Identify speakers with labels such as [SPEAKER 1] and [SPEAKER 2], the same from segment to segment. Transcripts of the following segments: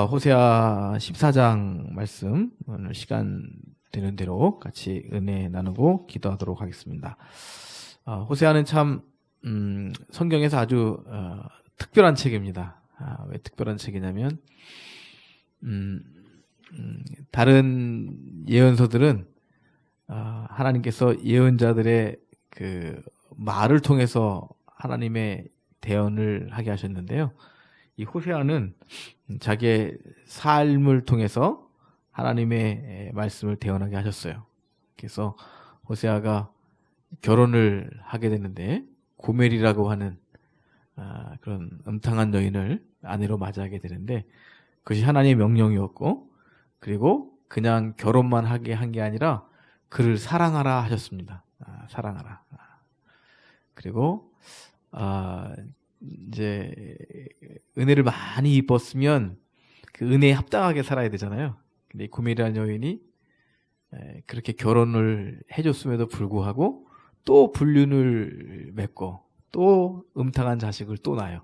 [SPEAKER 1] 호세아 14장 말씀 오늘 시간 되는 대로 같이 은혜 나누고 기도하도록 하겠습니다. 호세아는 참 성경에서 아주 특별한 책입니다. 왜 특별한 책이냐면 다른 예언서들은 하나님께서 예언자들의 그 말을 통해서 하나님의 대언을 하게 하셨는데요. 이 호세아는 자기의 삶을 통해서 하나님의 말씀을 대언하게 하셨어요. 그래서 호세아가 결혼을 하게 되는데 고멜이라고 하는 그런 음탕한 여인을 아내로 맞이하게 되는데 그것이 하나님의 명령이었고, 그리고 그냥 결혼만 하게 한 게 아니라 그를 사랑하라 하셨습니다. 사랑하라. 그리고 이제 은혜를 많이 입었으면 그 은혜에 합당하게 살아야 되잖아요. 근데 고멜이라는 여인이 그렇게 결혼을 해줬음에도 불구하고 또 불륜을 맺고 또 음탕한 자식을 또 낳아요.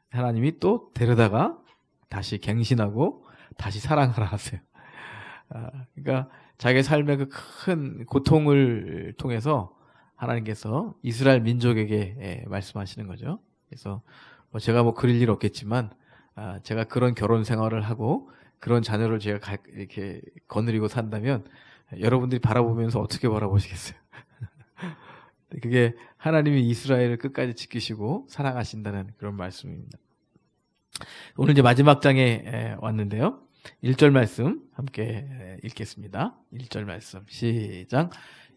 [SPEAKER 1] 하나님이 또 데려다가 다시 갱신하고 다시 사랑하라 하세요. 그러니까 자기의 삶의 그 큰 고통을 통해서 하나님께서 이스라엘 민족에게 말씀하시는 거죠. 그래서 제가 그릴 일 없겠지만 제가 그런 결혼 생활을 하고 그런 자녀를 제가 이렇게 거느리고 산다면 여러분들이 바라보면서 어떻게 바라보시겠어요? 그게 하나님이 이스라엘을 끝까지 지키시고 사랑하신다는 그런 말씀입니다. 오늘 이제 마지막 장에 왔는데요. 1절 말씀 함께 읽겠습니다. 1절 말씀 시작.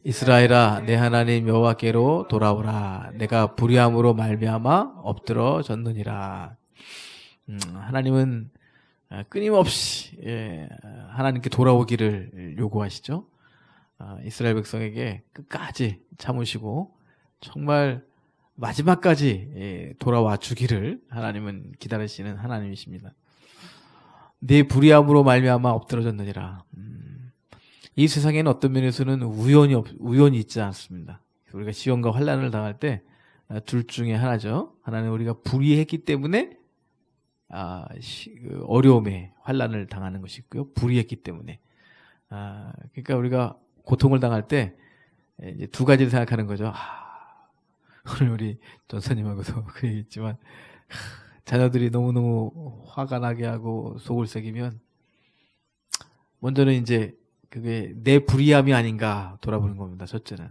[SPEAKER 1] 이스라엘아 내 하나님 여호와께로 돌아오라. 내가 불의함으로 말미암아 엎드러졌느니라. 하나님은 끊임없이 하나님께 돌아오기를 요구하시죠. 이스라엘 백성에게 끝까지 참으시고 정말 마지막까지 돌아와 주기를 하나님은 기다리시는 하나님이십니다. 내 불의함으로 말미암아 엎드러졌느니라. 이 세상에는 어떤 면에서는 우연이 있지 않습니다. 우리가 시험과 환난을 당할 때 둘 중에 하나죠. 하나는 우리가 불의했기 때문에 어려움에 환난을 당하는 것이 있고요. 불의했기 때문에. 그러니까 우리가 고통을 당할 때 이제 두 가지를 생각하는 거죠. 오늘 우리 전사님하고도 그 얘기했지만 자녀들이 너무너무 화가 나게 하고 속을 새기면 먼저는 이제 그게 내 불의함이 아닌가 돌아보는 겁니다. 첫째는.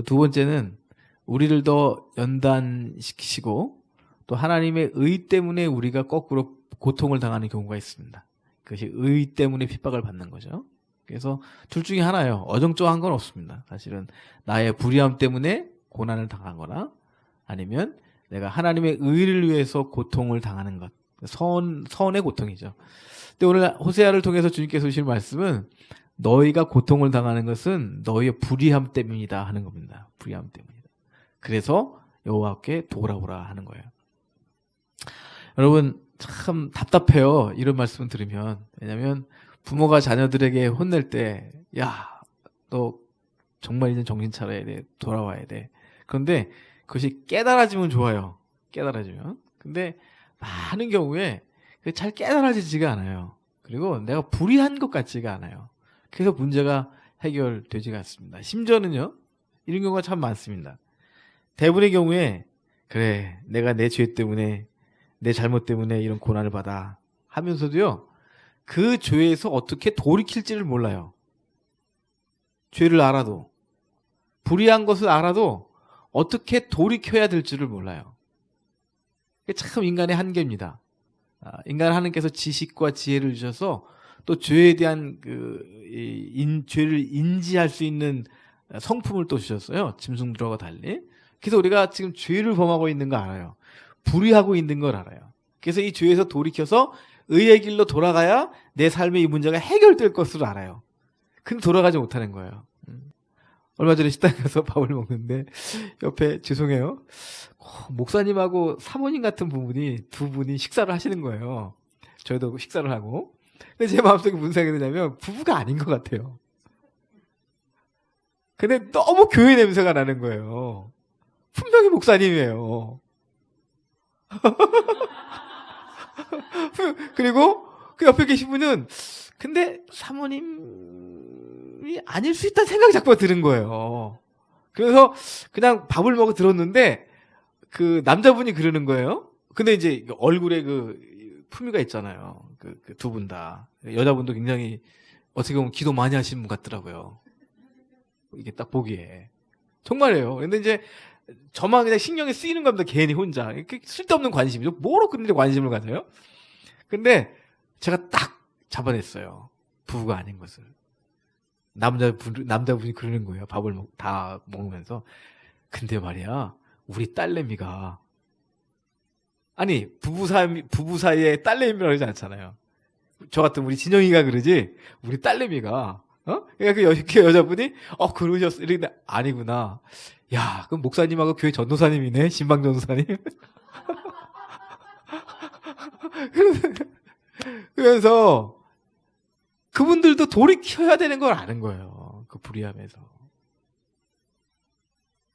[SPEAKER 1] 두 번째는 우리를 더 연단시키시고 또 하나님의 의 때문에 우리가 거꾸로 고통을 당하는 경우가 있습니다. 그것이 의 때문에 핍박을 받는 거죠. 그래서 둘 중에 하나예요. 어정쩡한 건 없습니다. 사실은 나의 불의함 때문에 고난을 당하거나 아니면 내가 하나님의 의를 위해서 고통을 당하는 것. 선의 고통이죠. 근데 오늘 호세아를 통해서 주님께서 주신 말씀은 너희가 고통을 당하는 것은 너희의 불의함 때문이다 하는 겁니다. 불의함 때문이다. 그래서 여호와께 돌아오라 하는 거예요. 여러분 참 답답해요. 이런 말씀 들으면. 왜냐하면 부모가 자녀들에게 혼낼 때 야, 너 정말 이제 정신 차려야 돼. 돌아와야 돼. 그런데 그것이 깨달아지면 좋아요. 깨달아지면. 근데 많은 경우에 잘 깨달아지지가 않아요. 그리고 내가 불의한 것 같지가 않아요. 그래서 문제가 해결되지가 않습니다. 심지어는요. 이런 경우가 참 많습니다. 대부분의 경우에 그래 내가 내 죄 때문에 내 잘못 때문에 이런 고난을 받아 하면서도요. 그 죄에서 어떻게 돌이킬지를 몰라요. 죄를 알아도 불의한 것을 알아도 어떻게 돌이켜야 될지를 몰라요. 그게 참 인간의 한계입니다. 인간 하나님께서 지식과 지혜를 주셔서 또 죄에 대한 죄를 인지할 수 있는 성품을 또 주셨어요. 짐승들과 달리. 그래서 우리가 지금 죄를 범하고 있는 거 알아요. 불의하고 있는 걸 알아요. 그래서 이 죄에서 돌이켜서 의의 길로 돌아가야 내 삶의 이 문제가 해결될 것을 알아요. 근데 돌아가지 못하는 거예요. 얼마 전에 식당에 가서 밥을 먹는데 옆에 죄송해요. 목사님하고 사모님 같은 두 분이 식사를 하시는 거예요. 저희도 식사를 하고. 근데 제 마음속에 무슨 생각이 드냐면 부부가 아닌 것 같아요. 근데 너무 교회 냄새가 나는 거예요. 분명히 목사님이에요. 그리고 그 옆에 계신 분은 근데 사모님이 아닐 수 있다는 생각이 자꾸 드는 거예요. 그래서 그냥 밥을 먹어 들었는데 그 남자분이 그러는 거예요. 근데 이제 얼굴에 그 품위가 있잖아요. 그 두 분 다. 여자분도 굉장히 어떻게 보면 기도 많이 하시는 분 같더라고요. 이게 딱 보기에. 정말이에요. 근데 이제 저만 그냥 신경이 쓰이는 겁니다. 괜히 혼자. 이렇게 쓸데없는 관심이죠. 뭐로 근데 관심을 가져요? 근데 제가 딱 잡아냈어요. 부부가 아닌 것을. 남자분이 그러는 거예요. 밥을 다 먹으면서. 근데 말이야, 우리 딸내미가. 아니, 부부 사이에 딸내미라고 그러지 않잖아요. 저 같은 우리 진영이가 그러지, 우리 딸내미가, 그러니까 그 여자분이, 그러셨어. 이랬는데, 아니구나. 야, 그럼 목사님하고 교회 전도사님이네? 신방 전도사님? 그래서, 그분들도 돌이켜야 되는 걸 아는 거예요. 그 불의함에서.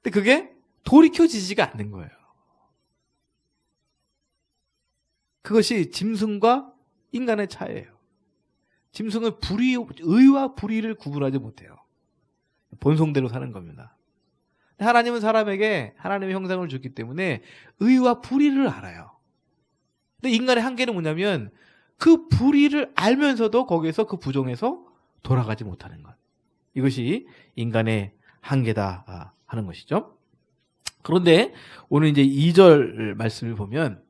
[SPEAKER 1] 근데 그게 돌이켜지지가 않는 거예요. 그것이 짐승과 인간의 차이예요. 짐승은 의와 불의를 구분하지 못해요. 본성대로 사는 겁니다. 하나님은 사람에게 하나님의 형상을 줬기 때문에 의와 불의를 알아요. 근데 인간의 한계는 뭐냐면 그 불의를 알면서도 거기에서 그 부정에서 돌아가지 못하는 것. 이것이 인간의 한계다 하는 것이죠. 그런데 오늘 이제 2절 말씀을 보면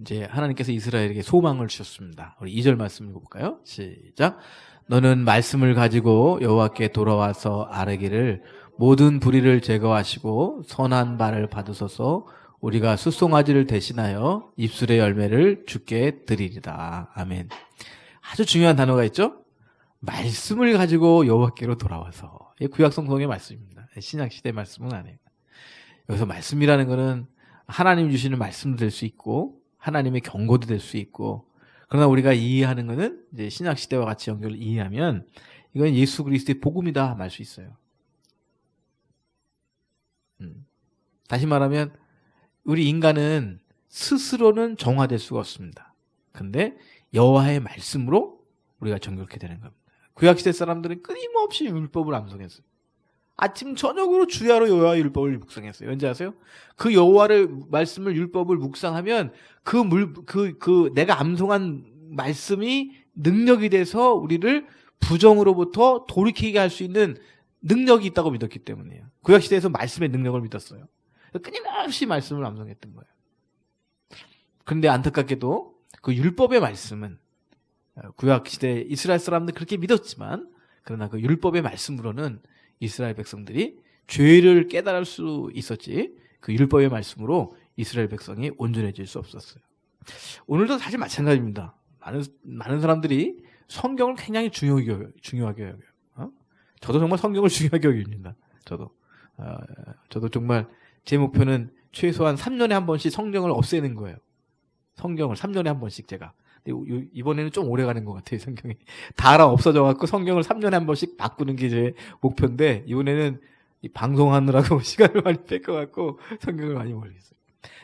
[SPEAKER 1] 이제 하나님께서 이스라엘에게 소망을 주셨습니다. 우리 2절 말씀 읽어볼까요? 시작. 너는 말씀을 가지고 여호와께 돌아와서 아뢰기를 모든 불의를 제거하시고 선한 발을 받으소서 우리가 숫송아지를 대신하여 입술의 열매를 주께 드리리다. 아멘. 아주 중요한 단어가 있죠? 말씀을 가지고 여호와께로 돌아와서. 이게 구약성경의 말씀입니다. 신약시대 말씀은 아니에요. 여기서 말씀이라는 것은 하나님 주시는 말씀도 될 수 있고 하나님의 경고도 될 수 있고 그러나 우리가 이해하는 것은 이제 신약시대와 같이 연결을 이해하면 이건 예수 그리스도의 복음이다 말 수 있어요. 다시 말하면 우리 인간은 스스로는 정화될 수가 없습니다. 근데 여호와의 말씀으로 우리가 정결케 되는 겁니다. 구약시대 사람들은 끊임없이 율법을 암송했어요. 아침 저녁으로 주야로 여호와의 율법을 묵상했어요. 왠지 아세요? 그 여호와의 말씀을 율법을 묵상하면 내가 암송한 말씀이 능력이 돼서 우리를 부정으로부터 돌이키게 할 수 있는 능력이 있다고 믿었기 때문이에요. 구약시대에서 말씀의 능력을 믿었어요. 끊임없이 말씀을 암송했던 거예요. 그런데 안타깝게도 그 율법의 말씀은 구약시대 이스라엘 사람들 그렇게 믿었지만 그러나 그 율법의 말씀으로는 이스라엘 백성들이 죄를 깨달을 수 있었지 그 율법의 말씀으로 이스라엘 백성이 온전해질 수 없었어요. 오늘도 사실 마찬가지입니다. 많은 사람들이 성경을 굉장히 중요하게 여겨요. 저도 정말 성경을 중요하게 여깁니다. 저도 정말 제 목표는 최소한 3년에 한 번씩 성경을 없애는 거예요. 성경을 3년에 한 번씩 제가. 근데 이번에는 좀 오래 가는 것 같아요, 성경이. 다 없어져갖고 성경을 3년에 한 번씩 바꾸는 게 제 목표인데, 이번에는 방송하느라고 시간을 많이 뺏겨갖고 성경을 많이 모르겠어요.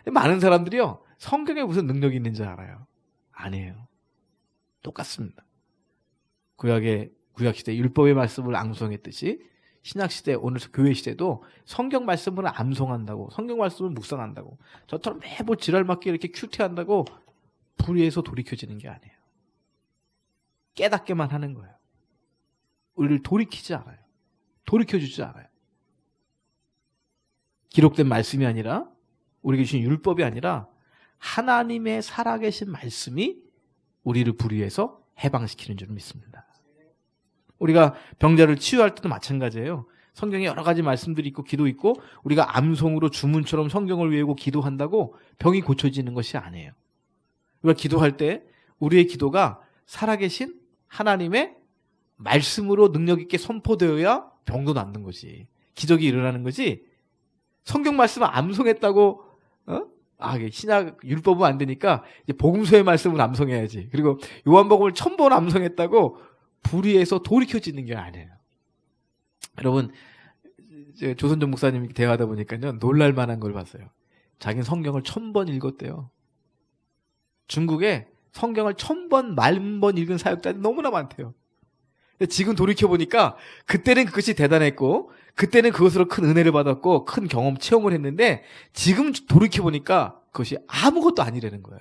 [SPEAKER 1] 근데 많은 사람들이요, 성경에 무슨 능력이 있는지 알아요? 아니에요. 똑같습니다. 구약시대 율법의 말씀을 암송했듯이, 신약시대, 오늘 교회 시대도 성경 말씀을 암송한다고, 성경 말씀을 묵상한다고, 저처럼 매번 지랄맞게 이렇게 큐티한다고 불의에서 돌이켜지는 게 아니에요. 깨닫게만 하는 거예요. 우리를 돌이키지 않아요. 돌이켜주지 않아요. 기록된 말씀이 아니라, 우리에게 주신 율법이 아니라, 하나님의 살아계신 말씀이 우리를 불의에서 해방시키는 줄 믿습니다. 우리가 병자를 치유할 때도 마찬가지예요. 성경에 여러 가지 말씀들이 있고 기도 있고 우리가 암송으로 주문처럼 성경을 외우고 기도한다고 병이 고쳐지는 것이 아니에요. 우리가 기도할 때 우리의 기도가 살아계신 하나님의 말씀으로 능력 있게 선포되어야 병도 낫는 것이, 기적이 일어나는 것이, 성경 말씀을 암송했다고 신약 율법은 안 되니까 이제 복음서의 말씀을 암송해야지. 그리고 요한복음을 1000번 암송했다고 불의에서 돌이켜지는 게 아니에요. 여러분, 이제 조선종 목사님 대화하다 보니까요, 놀랄 만한 걸 봤어요. 자기는 성경을 1000번 읽었대요. 중국에 성경을 1000번, 10,000번 읽은 사역자들이 너무나 많대요. 근데 지금 돌이켜보니까 그때는 그것이 대단했고, 그때는 그것으로 큰 은혜를 받았고, 큰 경험, 체험을 했는데, 지금 돌이켜보니까 그것이 아무것도 아니라는 거예요.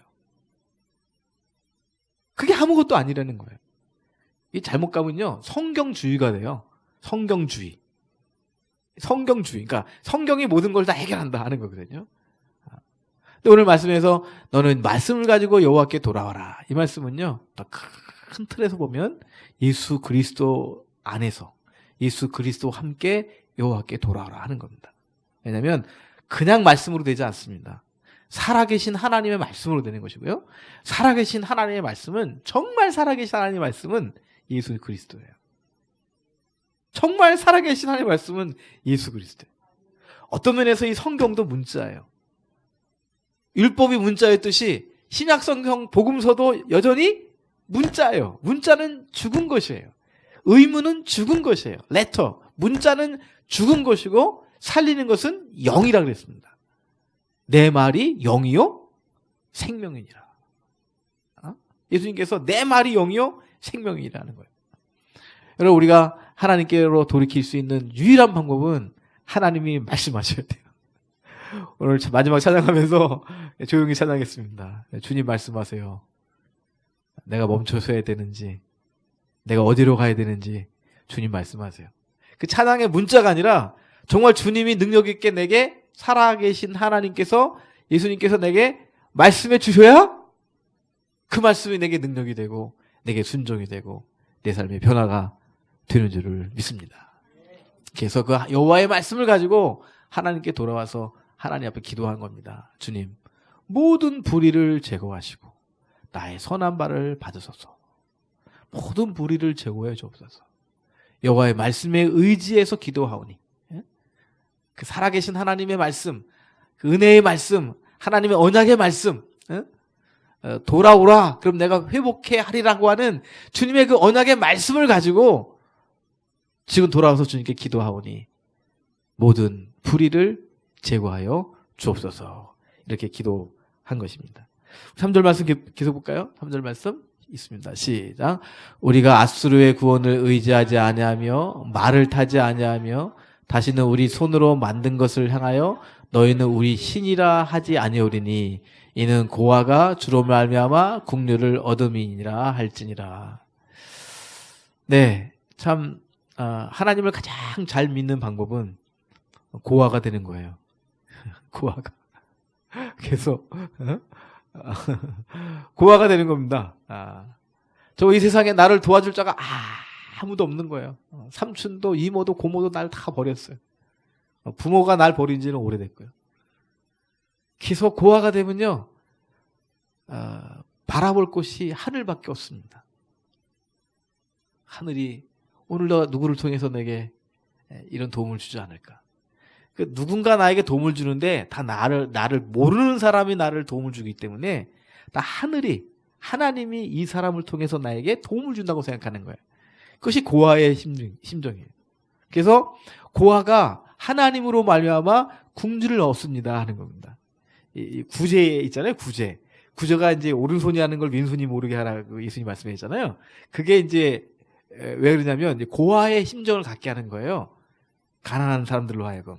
[SPEAKER 1] 그게 아무것도 아니라는 거예요. 이 잘못 가면요, 성경주의가 돼요. 성경주의. 성경주의. 그러니까 성경이 모든 걸 다 해결한다 하는 거거든요. 근데 오늘 말씀에서 너는 말씀을 가지고 여호와께 돌아와라. 이 말씀은요, 더 큰 틀에서 보면 예수 그리스도 안에서 예수 그리스도와 함께 여호와께 돌아와라 하는 겁니다. 왜냐하면 그냥 말씀으로 되지 않습니다. 살아계신 하나님의 말씀으로 되는 것이고요. 살아계신 하나님의 말씀은, 정말 살아계신 하나님의 말씀은 예수 그리스도예요. 정말 살아계신 하나님의 말씀은 예수 그리스도예요. 어떤 면에서 이 성경도 문자예요. 율법이 문자였듯이 신약 성경 복음서도 여전히 문자예요. 문자는 죽은 것이에요. 의문은 죽은 것이에요. 레터, 문자는 죽은 것이고 살리는 것은 영이라 그랬습니다. 내 말이 영이요 생명이니라. 예수님께서 내 말이 영이요 생명이라는 거예요. 여러분, 우리가 하나님께로 돌이킬 수 있는 유일한 방법은 하나님이 말씀하셔야 돼요. 오늘 마지막 찬양하면서 조용히 찬양했습니다. 주님 말씀하세요. 내가 멈춰서야 되는지, 내가 어디로 가야 되는지 주님 말씀하세요. 그 찬양의 문자가 아니라 정말 주님이 능력 있게 내게, 살아계신 하나님께서, 예수님께서 내게 말씀해 주셔야 그 말씀이 내게 능력이 되고 내게 순종이 되고 내 삶의 변화가 되는 줄을 믿습니다. 그래서 그 여호와의 말씀을 가지고 하나님께 돌아와서 하나님 앞에 기도한 겁니다. 주님, 모든 불의를 제거하시고 나의 선한 발을 받으소서. 모든 불의를 제거해 주옵소서. 여호와의 말씀에 의지해서 기도하오니, 그 살아계신 하나님의 말씀, 그 은혜의 말씀, 하나님의 언약의 말씀, 돌아오라 그럼 내가 회복해 하리라고 하는 주님의 그 언약의 말씀을 가지고 지금 돌아와서 주님께 기도하오니 모든 불의를 제거하여 주옵소서. 이렇게 기도한 것입니다. 3절 말씀 계속 볼까요? 3절 말씀 있습니다. 시작. 우리가 앗수르의 구원을 의지하지 아니하며 말을 타지 아니하며 다시는 우리 손으로 만든 것을 향하여 너희는 우리 신이라 하지 아니오리니 이는 고아가 주로 말미암아 국류를 얻음이니라 할지니라. 네, 참 하나님을 가장 잘 믿는 방법은 고아가 되는 거예요. 고아가. 계속 고아가 되는 겁니다. 저 이 세상에 나를 도와줄 자가 아무도 없는 거예요. 삼촌도 이모도 고모도 날 다 버렸어요. 부모가 날 버린 지는 오래됐고요. 계속 고아가 되면요, 바라볼 곳이 하늘밖에 없습니다. 하늘이 오늘 너 누구를 통해서 내게 이런 도움을 주지 않을까. 그 누군가 나에게 도움을 주는데 다 나를 모르는 사람이 나를 도움을 주기 때문에 다 하나님이 이 사람을 통해서 나에게 도움을 준다고 생각하는 거예요. 그것이 고아의 심정이에요. 그래서 고아가 하나님으로 말미암아 궁주를 얻습니다 하는 겁니다. 이 구제 있잖아요. 구제가 이제 오른손이 하는 걸 왼손이 모르게 하라고 예수님 말씀하셨잖아요. 그게 이제 왜 그러냐면 고아의 심정을 갖게 하는 거예요. 가난한 사람들로 하여금.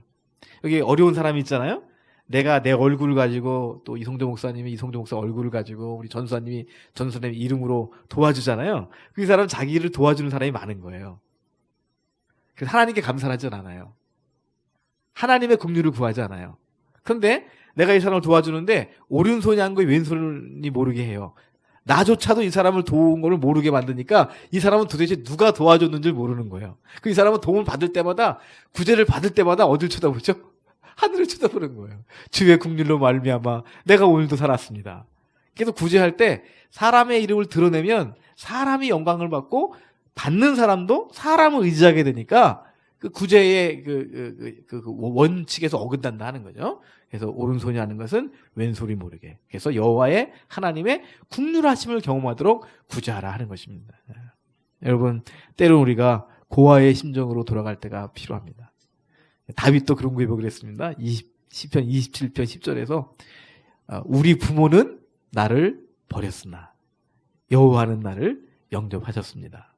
[SPEAKER 1] 여기 어려운 사람이 있잖아요. 내가 내 얼굴을 가지고 또 이성조 목사님이 이성조 목사 얼굴을 가지고 우리 전수사님이 전수사님 이름으로 도와주잖아요. 그 사람은 자기를 도와주는 사람이 많은 거예요. 그래서 하나님께 감사하지 않아요. 하나님의 긍휼을 구하지 않아요. 그런데 내가 이 사람을 도와주는데 오른손이 한 거에 왼손이 모르게 해요. 나조차도 이 사람을 도운 거를 모르게 만드니까 이 사람은 도대체 누가 도와줬는지 모르는 거예요. 그 이 사람은 도움을 받을 때마다, 구제를 받을 때마다 어딜 쳐다보죠? 하늘을 쳐다보는 거예요. 주의 긍휼로 말미암아 내가 오늘도 살았습니다. 그래서 구제할 때 사람의 이름을 드러내면 사람이 영광을 받고 받는 사람도 사람을 의지하게 되니까 그 구제의 그 원칙에서 어긋난다 하는 거죠. 그래서 오른손이 하는 것은 왼손이 모르게. 그래서 여호와의 하나님의 긍휼하심을 경험하도록 구제하라 하는 것입니다. 여러분, 때로는 우리가 고아의 심정으로 돌아갈 때가 필요합니다. 다윗도 그런 고백을 했습니다. 시편 27편 10절에서 우리 부모는 나를 버렸으나 여호와는 나를 영접하셨습니다.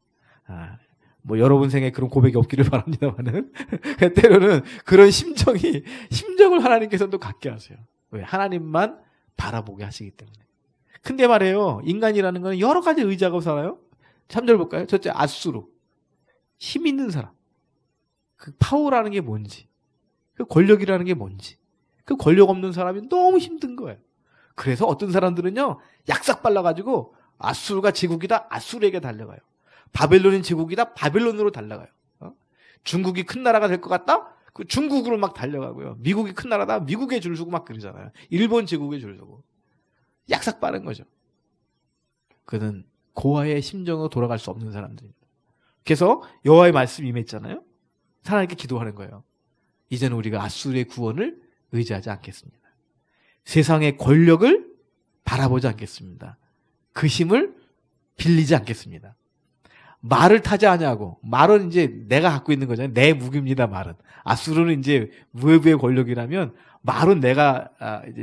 [SPEAKER 1] 뭐 여러분 생에 그런 고백이 없기를 바랍니다만은 때로는 그런 심정을 하나님께서도 갖게 하세요. 왜? 하나님만 바라보게 하시기 때문에. 근데 말이에요, 인간이라는 건 여러 가지 의지하고 살아요. 3절 볼까요? 첫째, 아수르. 힘 있는 사람. 그 파워라는 게 뭔지, 그 권력이라는 게 뭔지, 그 권력 없는 사람이 너무 힘든 거예요. 그래서 어떤 사람들은요, 약삭 빨라가지고 아수르가 제국이다, 아수르에게 달려가요. 바벨론인 제국이다, 바벨론으로 달려가요. 중국이 큰 나라가 될 것 같다? 그 중국으로 막 달려가고요. 미국이 큰 나라다, 미국에 줄 서고 막 그러잖아요. 일본 제국에 줄 서고. 약삭 빠른 거죠. 그는 고아의 심정으로 돌아갈 수 없는 사람들입니다. 그래서 여호와의 말씀이 임했잖아요. 하나님께 기도하는 거예요. 이제는 우리가 아수르의 구원을 의지하지 않겠습니다. 세상의 권력을 바라보지 않겠습니다. 그 힘을 빌리지 않겠습니다. 말을 타지 아니하고, 말은 이제 내가 갖고 있는 거잖아요. 내 무기입니다, 말은. 아수르는 이제 무에부의 권력이라면 말은 내가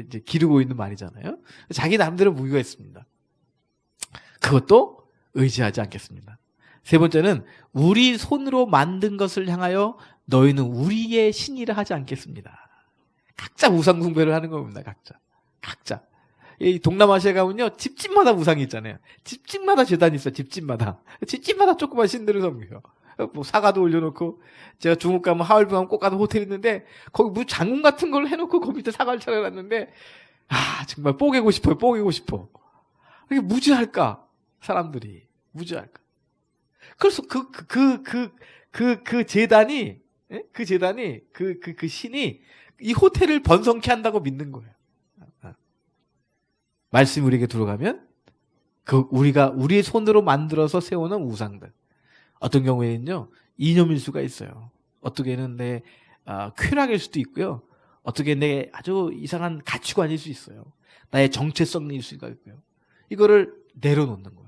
[SPEAKER 1] 이제 기르고 있는 말이잖아요. 자기 나름대로 무기가 있습니다. 그것도 의지하지 않겠습니다. 세 번째는 우리 손으로 만든 것을 향하여 너희는 우리의 신이라 하지 않겠습니다. 각자 우상 숭배를 하는 겁니다. 각자. 이 동남아시아 가면요, 집집마다 우상이 있잖아요. 집집마다 제단이 있어요. 집집마다 조그만 신들을 섬겨요. 뭐 사과도 올려놓고, 제가 중국 가면 하얼빈 가면 꼭 가는 호텔 있는데 거기 무슨 장군 같은 걸 해놓고 거기 밑에 사과를 차려놨는데, 정말 뽀개고 싶어요. 이게 무지할까? 사람들이 무지할까? 그래서 그 재단이, 그 신이 이 호텔을 번성케 한다고 믿는 거예요. 말씀이 우리에게 들어가면 우리가 우리의 손으로 만들어서 세우는 우상들, 어떤 경우에는요 이념일 수가 있어요. 어떻게는 내 쾌락일 수도 있고요. 어떻게 내 아주 이상한 가치관일 수 있어요. 나의 정체성일 수가 있고요. 이거를 내려놓는 거예요.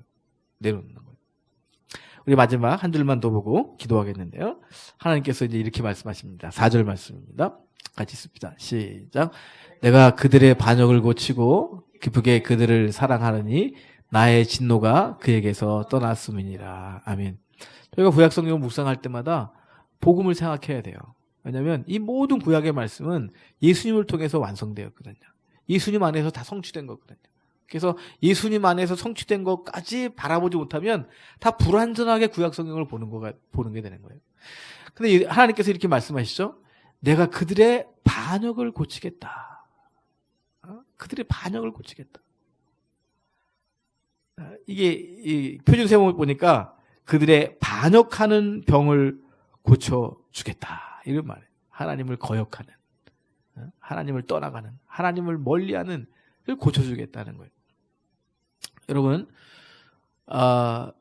[SPEAKER 1] 우리 마지막 한 줄만 더 보고 기도하겠는데요. 하나님께서 이제 이렇게 말씀하십니다. 4절 말씀입니다. 같이 씁니다. 시작. 내가 그들의 반역을 고치고 기쁘게 그들을 사랑하느니 나의 진노가 그에게서 떠났음이니라. 아멘. 저희가 구약성경을 묵상할 때마다 복음을 생각해야 돼요. 왜냐하면 이 모든 구약의 말씀은 예수님을 통해서 완성되었거든요. 예수님 안에서 다 성취된 거거든요. 그래서 예수님 안에서 성취된 것까지 바라보지 못하면 다 불완전하게 구약성경을 보는 게 되는 거예요. 근데 하나님께서 이렇게 말씀하시죠. 내가 그들의 반역을 고치겠다. 그들의 반역을 고치겠다. 이게 이 표준 세모를 보니까 그들의 반역하는 병을 고쳐주겠다. 이런 말이에요. 하나님을 거역하는, 하나님을 떠나가는, 하나님을 멀리하는 걸 고쳐주겠다는 거예요. 여러분, 아까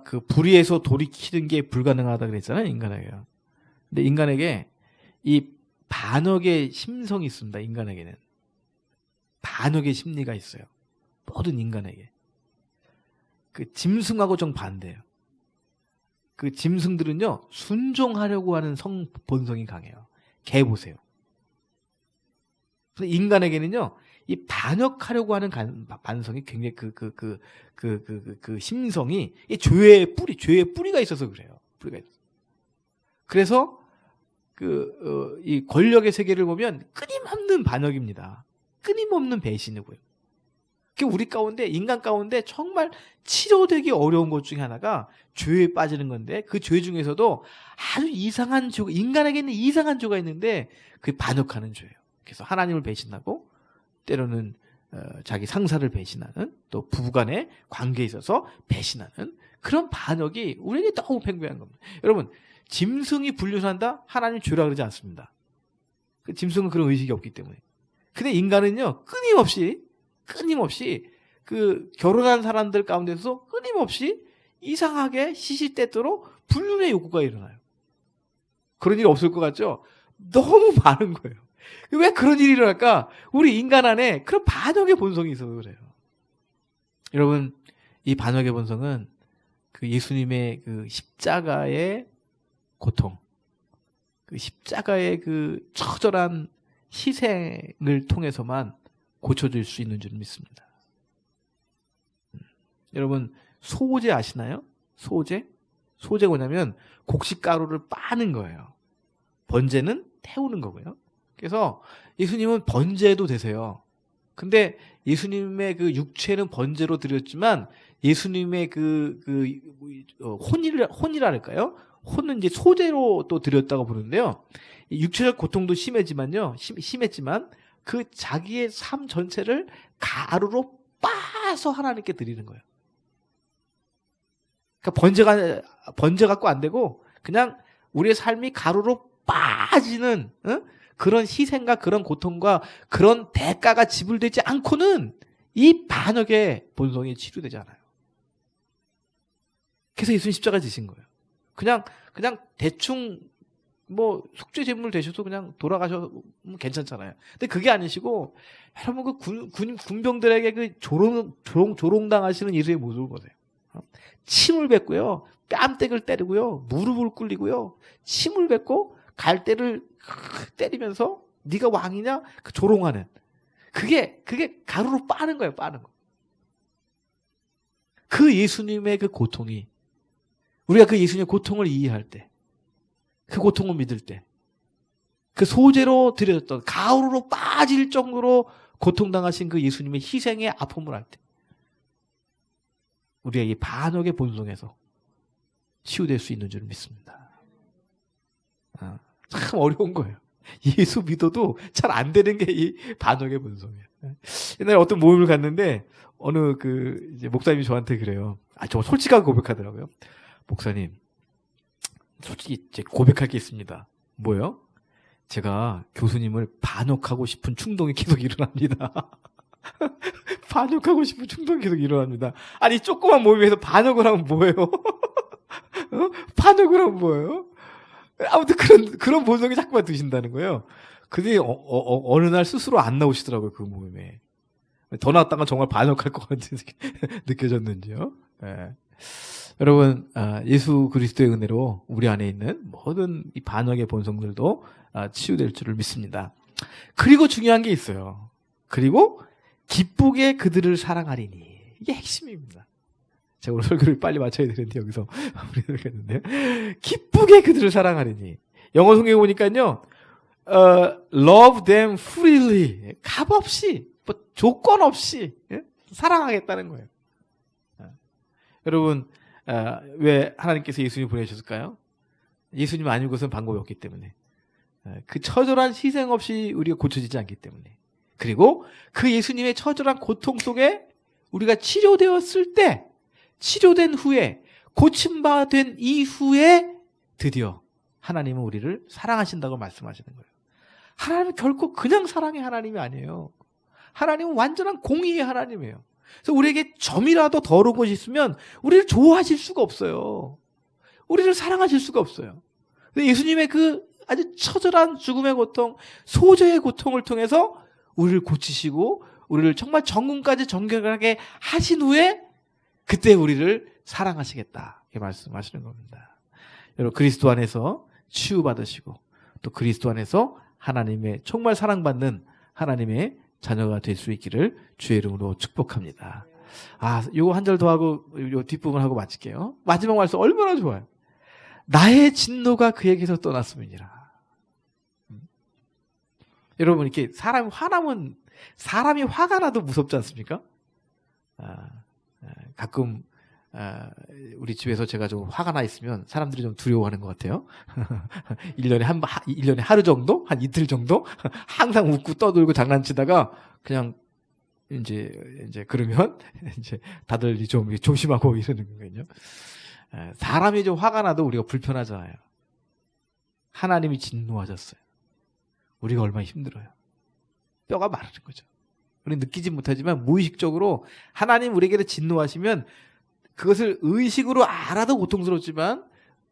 [SPEAKER 1] 그 불의에서 돌이키는 게 불가능하다 그랬잖아요, 인간에게요. 근데 인간에게 이 반역의 심성이 있습니다. 인간에게는 반역의 심리가 있어요. 모든 인간에게. 그 짐승하고 정반대예요. 그 짐승들은요 순종하려고 하는 본성이 강해요. 개 보세요. 그래서 인간에게는요 이 반역하려고 하는 반성이 굉장히 그 심성이 이 죄의 뿌리가 있어서 그래요. 뿌리가 있어서. 그래서 이 권력의 세계를 보면 끊임없는 반역입니다. 끊임없는 배신이고요. 우리 가운데, 인간 가운데 정말 치료되기 어려운 것 중에 하나가 죄에 빠지는 건데, 그 죄 중에서도 아주 이상한 죄, 인간에게는 이상한 죄가 있는데 그게 반역하는 죄예요. 그래서 하나님을 배신하고 때로는 자기 상사를 배신하는, 또 부부간의 관계에 있어서 배신하는 그런 반역이 우리에게 너무 팽배한 겁니다. 여러분, 짐승이 불륜한다? 하나님 죄라 그러지 않습니다. 그 짐승은 그런 의식이 없기 때문에. 근데 인간은요 끊임없이 그 결혼한 사람들 가운데서 끊임없이 이상하게 시시때때로 불륜의 욕구가 일어나요. 그런 일이 없을 것 같죠? 너무 많은 거예요. 왜 그런 일이 일어날까? 우리 인간 안에 그런 반역의 본성이 있어서 그래요. 여러분, 이 반역의 본성은 그 예수님의 그 십자가의 고통, 그 십자가의 그 처절한 희생을 통해서만 고쳐질 수 있는 줄 믿습니다. 여러분, 소제 아시나요? 소제? 소제가 뭐냐면 곡식가루를 빠는 거예요. 번제는 태우는 거고요. 그래서 예수님은 번제도 되세요. 근데 예수님의 그 육체는 번제로 드렸지만 예수님의 혼이라 할까요? 혼은 이제 소제로 또 드렸다고 부르는데요. 육체적 고통도 심했지만 그 자기의 삶 전체를 가루로 빻아서 하나님께 드리는 거예요. 그러니까 번제 갖고 안 되고 그냥 우리의 삶이 가루로 빠지는 그런 희생과 그런 고통과 그런 대가가 지불되지 않고는 이 반역의 본성이 치료되지 않아요. 그래서 예수님 십자가 지신 거예요. 그냥 대충 뭐 속죄 제물 되셔도 그냥 돌아가셔도 괜찮잖아요. 근데 그게 아니시고 여러분 그 군병들에게 그 조롱당하시는 예수의 모습을 보세요. 침을 뱉고요, 뺨때기를 때리고요, 무릎을 꿇리고요, 침을 뱉고 갈대를 때리면서 네가 왕이냐? 그 조롱하는 그게 가루로 빠는 거예요. 빠는 거. 그 예수님의 그 고통이 우리가 그 예수님의 고통을 이해할 때, 그 고통을 믿을 때, 그 소재로 드려졌던 가루로 빠질 정도로 고통당하신 그 예수님의 희생의 아픔을 할 때, 우리가 이 반역의 본성에서 치유될 수 있는 줄 믿습니다. 참 어려운 거예요. 예수 믿어도 잘 안 되는 게 이 반역의 본성이에요. 옛날에 어떤 모임을 갔는데 어느 이제 목사님이 저한테 그래요. 저 솔직하게 고백하더라고요. 목사님, 솔직히 이제 고백할 게 있습니다. 뭐요? 제가 교수님을 반역하고 싶은 충동이 계속 일어납니다. 반역하고 싶은 충동이 계속 일어납니다. 아니, 조그만 모임에서 반역을 하면 뭐예요? 반역을 하면 뭐예요? 아무튼 그런 본성이 자꾸만 드신다는 거예요. 근데 어느 날 스스로 안 나오시더라고요, 그 모임에. 더 나왔다가 정말 반역할 것 같은 느껴졌는지요. 네. 여러분, 예수 그리스도의 은혜로 우리 안에 있는 모든 이 반역의 본성들도 치유될 줄을 믿습니다. 그리고 중요한 게 있어요. 그리고 기쁘게 그들을 사랑하리니. 이게 핵심입니다. 제가 오늘 설교를 빨리 마쳐야 되는데 여기서 마무리해야겠는데요. 기쁘게 그들을 사랑하리니. 영어 성경에 보니까요. love them freely. 값없이, 뭐 조건 없이 사랑하겠다는 거예요. 여러분, 왜 하나님께서 예수님 보내셨을까요? 예수님 아닌 것은 방법이 없기 때문에. 그 처절한 희생 없이 우리가 고쳐지지 않기 때문에. 그리고 그 예수님의 처절한 고통 속에 우리가 치료되었을 때, 치료된 후에, 고침받은 이후에 드디어 하나님은 우리를 사랑하신다고 말씀하시는 거예요. 하나님은 결코 그냥 사랑의 하나님이 아니에요. 하나님은 완전한 공의의 하나님이에요. 그래서 우리에게 점이라도 더러운 것이 있으면 우리를 좋아하실 수가 없어요. 우리를 사랑하실 수가 없어요. 근데 예수님의 그 아주 처절한 죽음의 고통, 소재의 고통을 통해서 우리를 고치시고 우리를 정말 정금까지 정결하게 하신 후에 그때 우리를 사랑하시겠다. 이렇게 말씀하시는 겁니다. 여러분, 그리스도 안에서 치유받으시고 또 그리스도 안에서 하나님의 정말 사랑받는 하나님의 자녀가 될 수 있기를 주의 이름으로 축복합니다. 요거 한 절 더 하고 요 뒷부분 하고 마칠게요. 마지막 말씀 얼마나 좋아요. 나의 진노가 그에게서 떠났음이니라. 여러분, 이렇게 사람이 화나면, 사람이 화가 나도 무섭지 않습니까? 가끔 우리 집에서 제가 좀 화가 나 있으면 사람들이 좀 두려워하는 것 같아요. 1년에 하루 정도? 한 이틀 정도? 항상 웃고 떠들고 장난치다가 그냥 이제 그러면 이제 다들 좀 조심하고 이러는 거거든요. 사람이 좀 화가 나도 우리가 불편하잖아요. 하나님이 진노하셨어요. 우리가 얼마나 힘들어요. 뼈가 마르는 거죠. 우리는 느끼지 못하지만 무의식적으로 하나님 우리에게 진노하시면 그것을 의식으로 알아도 고통스럽지만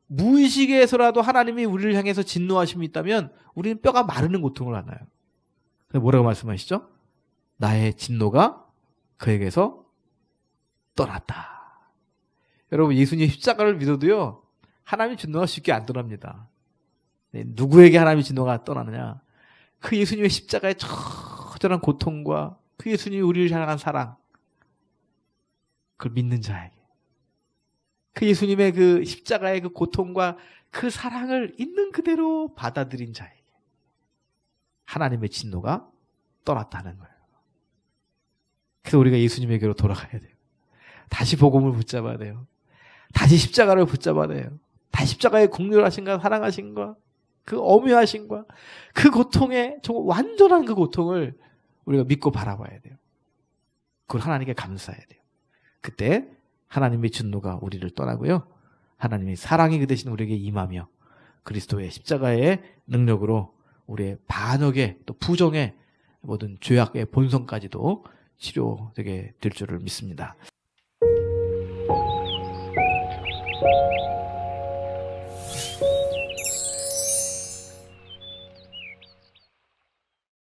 [SPEAKER 1] 무의식에서라도 하나님이 우리를 향해서 진노하심이 있다면 우리는 뼈가 마르는 고통을 알아요. 뭐라고 말씀하시죠? 나의 진노가 그에게서 떠났다. 여러분, 예수님 십자가를 믿어도요, 하나님의 진노가 쉽게 안 떠납니다. 네, 누구에게 하나님의 진노가 떠나느냐? 그 예수님의 십자가의 처절한 고통과 그 예수님이 우리를 향한 사랑, 그걸 믿는 자에게, 그 예수님의 그 십자가의 그 고통과 그 사랑을 있는 그대로 받아들인 자에게 하나님의 진노가 떠났다는 거예요. 그래서 우리가 예수님에게로 돌아가야 돼요. 다시 복음을 붙잡아야 돼요. 다시 십자가를 붙잡아야 돼요. 다시 십자가의 공률하신가 사랑하신가 그 엄유하신가 그 고통의 정말 완전한 그 고통을 우리가 믿고 바라봐야 돼요. 그걸 하나님께 감사해야 돼요. 그때 하나님의 진노가 우리를 떠나고요. 하나님의 사랑이 그 대신 우리에게 임하며 그리스도의 십자가의 능력으로 우리의 반역의 또 부정의 모든 죄악의 본성까지도 치료되게 될 줄을 믿습니다.